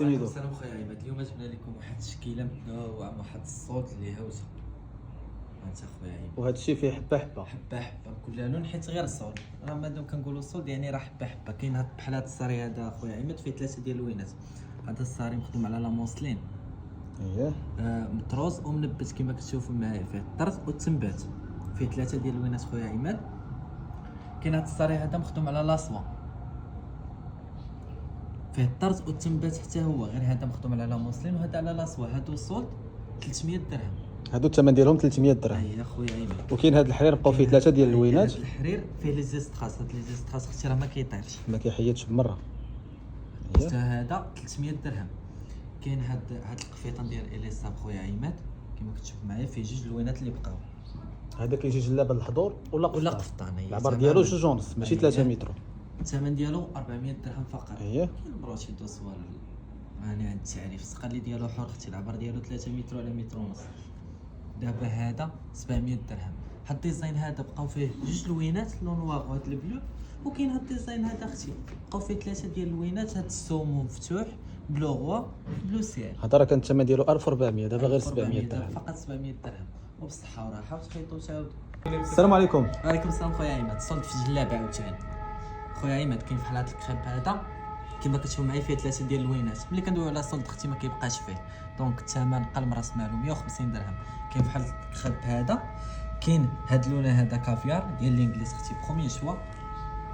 سميدو. السلام خويا عماد، اليوم جبنا لكم واحد التشكيله متنوعه مع واحد الصوت اللي هاوسه. انت خويا عماد وهذا الشيء فيه حبه حبه حبه كل لون، حيت غير الصوت راه مادام كنقولوا الصوت يعني راه حبه. كاين هاد بحال هاد الصاري هذا خويا عماد فيه 3 ديال اللوينات. هذا الصاري مخدوم على لا موسلين اييه مطروز ومنبت كما كتشوفوا معايا، فيه الطرز والتنبات، فيه 3 ديال اللوينات خويا عماد. كاين هاد الصاري هذا مخدوم على لاصوا، فيه الطرز والتنبات حتى هو، غير هذا مخدوم على لا موسلين وهذا على لاصوا. هادو الصوت 300 درهم. هادو الثمن ديالهم 300 درهم. اي خويا عماد. وكاين هاد الحرير بقاو فيه 3 ديال اللوينات. هاد الحرير فيه لي زيستراس، هاد لي زيستراس اختي راه ما كيطيرش، ما كيحيدش بمره. حتى هذا 300 درهم. كاين هاد القفيطان ديال اليساب خويا عماد كما كتشوف معايا، فيه 2 لوينات اللي بقاو. هذا كيجي جلابه الحضور ولا قفطان. العبار ديالو 2 ونص ماشي 3 متر. الثمن ديالو 400 درهم فقط. اييه كاين البروشي دو صوال راني عند التعريف، السقالي ديالو حر اختي، العبار ديالو 3 متر على متر ونص. دابا هذا 700 درهم. هاد الديزاين هذا بقاو فيه 2 لوينات لون واغ وهاد البلو، وكاين هاد الديزاين هذا اختي بقاو فيه 3 ديال اللوينات، هاد السومو مفتوح بلو غوا بلو سيال. هذا راه كان الثمن ديالو 1400، دابا غير 700 درهم فقط 700 درهم وبالصحه وراحه وتخيطوا تعاود. السلام عليكم. وعليكم السلام خويا عماد. صلت في جلابه عاوتاني خويا عماد. كاين بحال هاد الكريب هذا كما كتشوف معايا فيه 3 ديال اللوينات. ملي كندويو على صلت اختي ما كيبقاش فيه، دونك الثمن قل راس مالو 150 درهم. كاين بحال الكريب هذا، كاين هاد اللون هذا كافيار ديال الانجليز اختي بروميي شوا.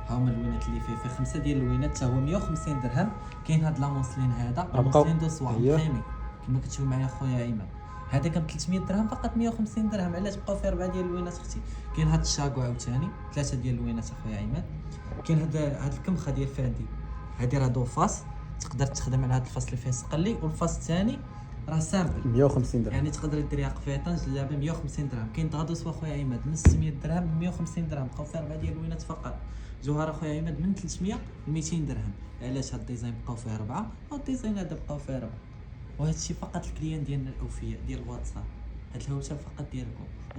ها هما اللوينات اللي فيه 5 ديال اللوينات حتى هو 150 درهم. كاين هاد لا موسلين هذا موسلين دو سوا بريمي كما كتشوف معايا خويا عماد، هذا كان 300 درهم فقط 150 درهم. علاش بقاو فيه 4 ديال اللوينات اختي. كاين هاد الشاكو عاوتاني 3 ديال اللوينات اخويا عماد. كاين هاد الكمخه ديال فاندي، هادي راه دو فاس، تقدر تخدم على هاد الفاس اللي فيه سقلي، والفاس الثاني راه سامبل 150 درهم. يعني تقدر ديريها قفيطان جلابه 150 درهم. كاين دغادوس اخويا عماد من 600 درهم ل 150 درهم، بقاو فيه 4 ديال اللوينات فقط. جوهره اخويا عماد من 300 ل 200 درهم. علاش هاد الديزاين بقاو فيه 4، هاد الديزاين هذا بقاو فيه 4، وهذا الشيء فقط الكليان ديالنا الاوفياء ديال الواتساب. هاد الهوشه فقط ديالكم.